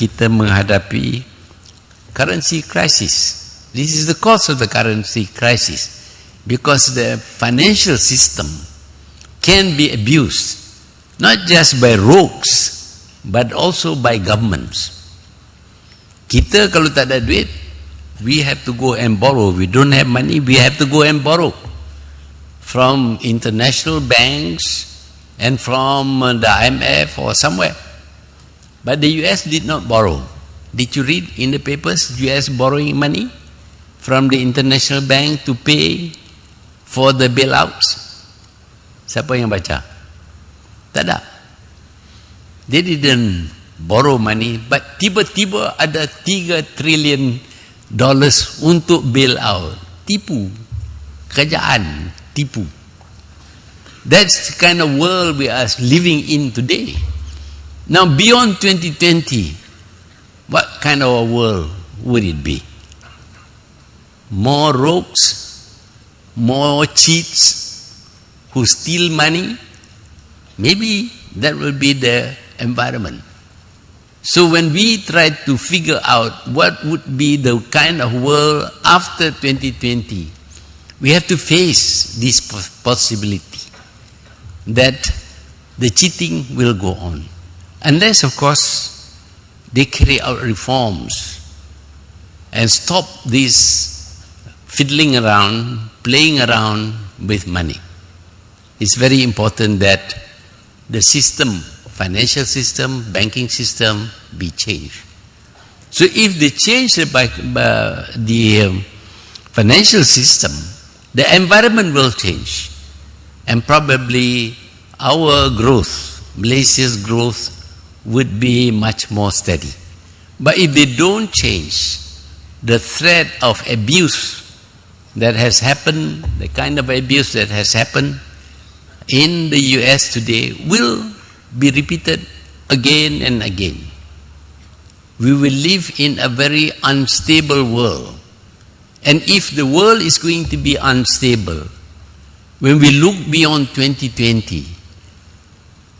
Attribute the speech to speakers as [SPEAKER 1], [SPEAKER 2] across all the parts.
[SPEAKER 1] kita menghadapi currency crisis. This is the cause of the currency crisis, because the financial system can be abused, not just by rogues, but also by governments. Kita kalau tak ada duit, we have to go and borrow. We don't have money, we have to go and borrow from international banks and from the IMF or somewhere. But the US did not borrow. Did you read in the papers US borrowing money from the international bank to pay for the bailouts? Siapa yang baca? Tak ada. They didn't borrow money, but tiba-tiba ada $3 trillion untuk bailout. Tipu. Kerajaan tipu. That's the kind of world we are living in today. Now beyond 2020, what kind of a world would it be? More rogues, more cheats who steal money? Maybe that will be the environment. So when we try to figure out what would be the kind of world after 2020, we have to face this possibility that the cheating will go on. Unless, of course, they carry out reforms and stop this fiddling around, playing around with money. It's very important that the system, financial system, banking system be changed. So if they change the financial system, the environment will change, and probably our growth, Malaysia's growth, would be much more steady. But if they don't change, the threat of abuse that has happened, the kind of abuse that has happened in the US today will be repeated again and again. We will live in a very unstable world. And if the world is going to be unstable, when we look beyond 2020,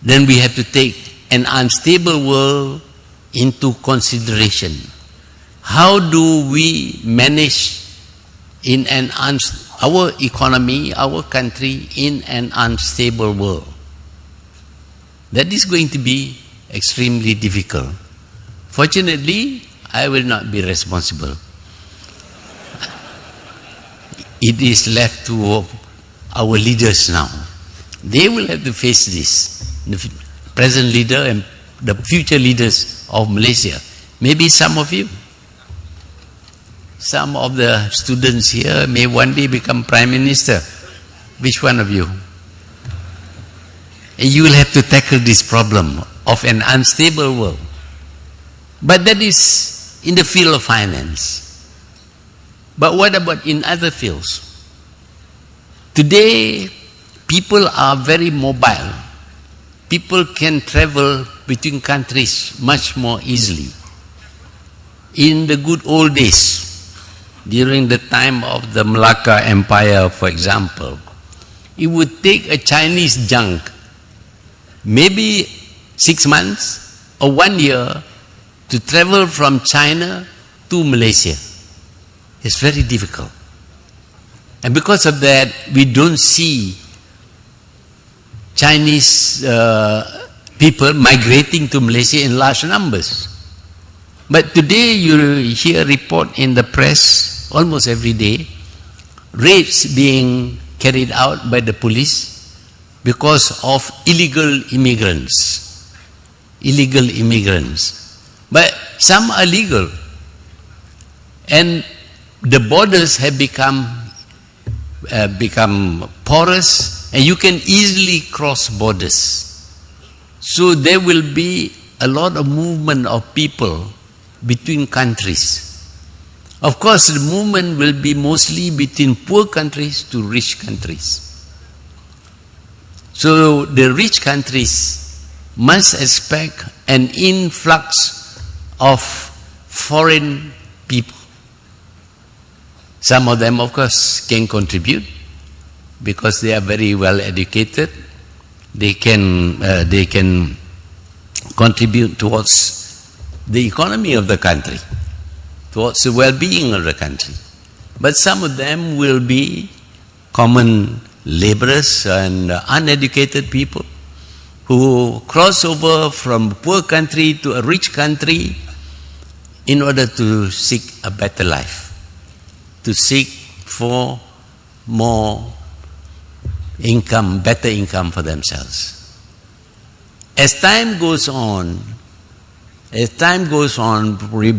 [SPEAKER 1] then we have to take an unstable world into consideration. How do we manage in our economy, our country, in an unstable world? That is going to be extremely difficult. Fortunately, I will not be responsible. It is left to our leaders now. They will have to face this. The present leader and the future leaders of Malaysia. Maybe some of you. Some of the students here may one day become Prime Minister. Which one of you? And you will have to tackle this problem of an unstable world. But that is in the field of finance. But what about in other fields? Today, people are very mobile. People can travel between countries much more easily. In the good old days, during the time of the Malacca Empire, for example, it would take a Chinese junk maybe 6 months or 1 year to travel from China to Malaysia. It's very difficult. And because of that, we don't see Chinese people migrating to Malaysia in large numbers. But today you hear report in the press almost every day, raids being carried out by the police because of illegal immigrants. Illegal immigrants. But some are legal. And the borders have become porous, and you can easily cross borders. So there will be a lot of movement of people between countries. Of course, the movement will be mostly between poor countries to rich countries. So the rich countries must expect an influx of foreign people. Some of them, of course, can contribute because they are very well educated. They can contribute towards the economy of the country, towards the well-being of the country. But some of them will be common laborers and uneducated people who cross over from a poor country to a rich country in order to seek a better life, to seek for more income, better income for themselves. As time goes on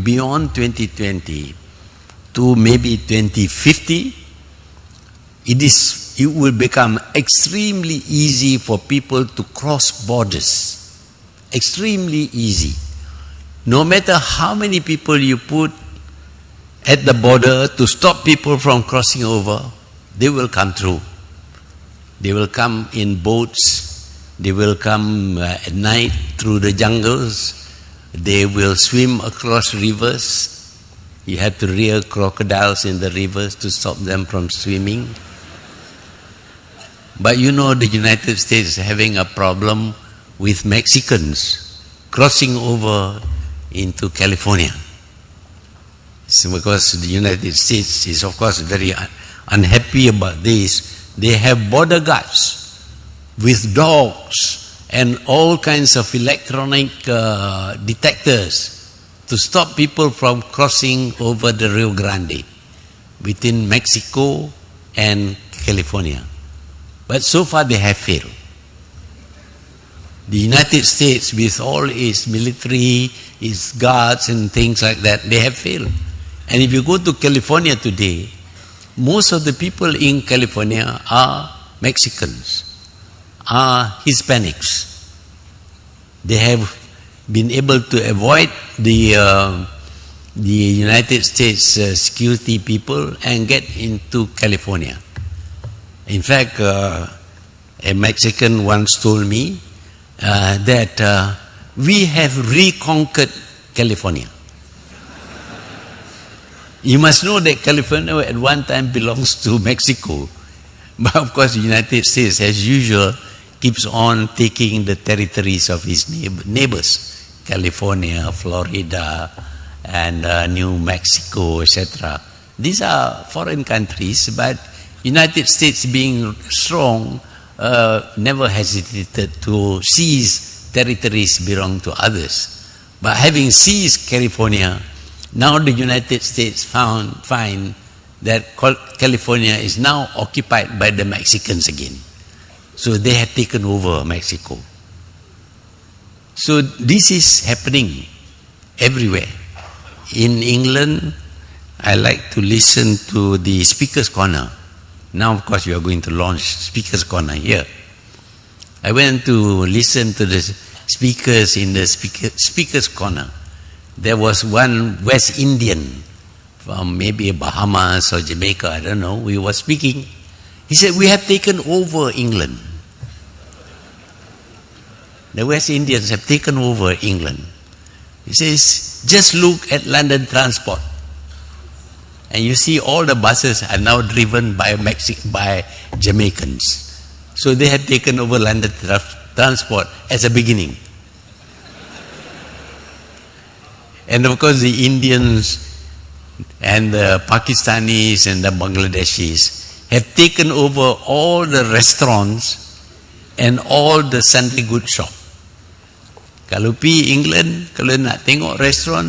[SPEAKER 1] beyond 2020 to maybe 2050, it will become extremely easy for people to cross borders. Extremely easy. No matter how many people you put at the border to stop people from crossing over, they will come through. They will come in boats. They will come at night through the jungles. They will swim across rivers. You have to rear crocodiles in the rivers to stop them from swimming. But you know, the United States is having a problem with Mexicans crossing over into California. So because the United States is of course very unhappy about this, they have border guards with dogs and all kinds of electronic detectors to stop people from crossing over the Rio Grande between Mexico and California. But so far they have failed. The United States, with all its military, its guards and things like that, they have failed. And if you go to California today, most of the people in California are Mexicans, are Hispanics. They have been able to avoid the United States security people and get into California. In fact, a Mexican once told me that we have reconquered California. You must know that California at one time belongs to Mexico. But of course the United States, as usual, keeps on taking the territories of its neighbors. California, Florida, and New Mexico, etc. These are foreign countries, but United States, being strong, never hesitated to seize territories belong to others. But having seized California, now the United States find that California is now occupied by the Mexicans again. So they have taken over Mexico. So this is happening everywhere. In England, I like to listen to the Speaker's Corner. Now, of course, we are going to launch Speaker's Corner here. I went to listen to the speakers in the Speaker's Corner. There was one West Indian from maybe Bahamas or Jamaica, I don't know. We were speaking. He said, we have taken over England. The West Indians have taken over England. He says, just look at London transport. And you see all the buses are now driven by Jamaicans. So they have taken over London transport as a beginning. And of course the Indians and the Pakistanis and the Bangladeshis have taken over all the restaurants and all the sundry good shop. Kalau pergi England, kalau nak tengok restaurant,